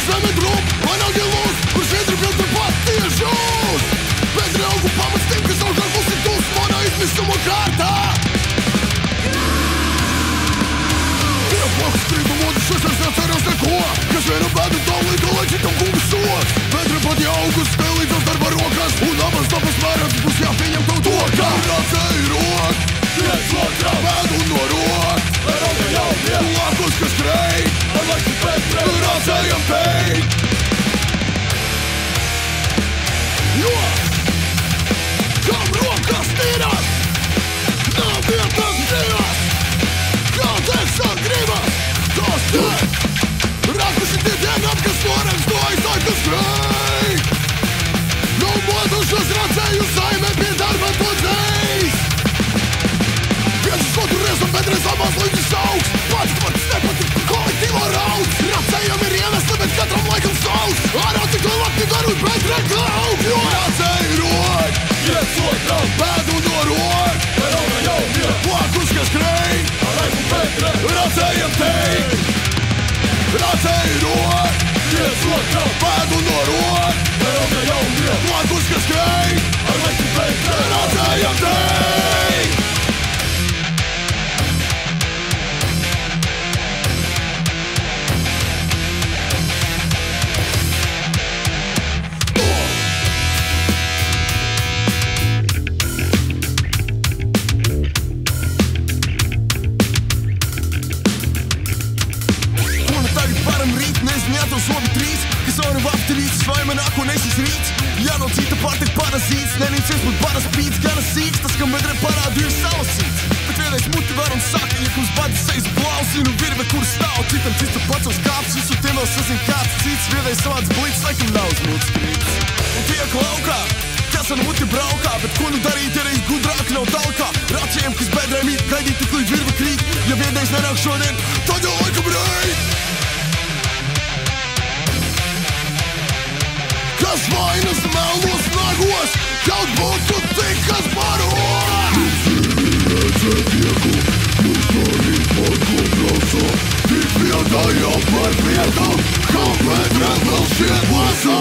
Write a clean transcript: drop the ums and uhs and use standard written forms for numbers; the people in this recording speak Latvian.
zeme drūp, man nav gilūs, kur šķiedri piln turpat tiešūs. Bet draugu pamats tiem, kas augā klusi tūs, manā izmisuma kārtā. Pokus strīdu modu šešais necerās neko, kas vienu bēdu tālī, lai citam kungas soks. Bedra pat jaukus, spēlītos darba rokas, un abas tapas mērats būs jāpieņem tev to, kā racēji rok. Viens otrā bēdu no rok, ar auga jauniem, lakus, kas krei, ar laiku pētrē, racējam teikt. Jo, kam rokas tīras, nav vietas dzīvas. Kāds gribas, tas te rakuši tie dienām, kas norakst to aizsākas skrēj. Nav modušas racēju saime pie darba to dzējs. Viens sotu reizam, bet reizam mazliņš sauks. Pats vārds nepatik, kolektīvā rauds. Racējam ir iemesli, bet katram laikam savs. Ārā tik lielāki garu, bet reklauks. Jo racēji rok, viens otram bēdu no rok. Ar auga jauniem, lakus, kas krēj, racējam teikt, racēji rok, viens otram bēdu no rok, ar auga jauniem, lakus, kas krēj, ar laiku pētrē, racējam teikt. Vai man nāko nesis rīts, ja no cita pārtiek parazīts. Nenīcies pat paraspīts, gana sīks, tas, kam medrē parādu ir salasīts. Bet vienreiz muti var un saka, ja kums badas sejas blausi, nu virve, kur stāv, citam cits tu pats uz kāps, visu tiem vēl sazin kāds cits. Vienreiz savāds blīts, laikam nav uz mūtas krīts. Un tiek laukā, kas ar muti braukā, bet ko nu darīt, ja reiz gudrāk nav talkā. Racējiem, kas bedrēm īt, gaidīt tik līdz virve krīt, ja vienreiz nenāk šodien, tad jau laikam reit. Kas vainas melos nagos, kaut būtu tikas baro. Redzēt iegu, jūs darīt par ko braucā. Tik vietā jau par vietām, kā bedrē vēl šķiet lasā.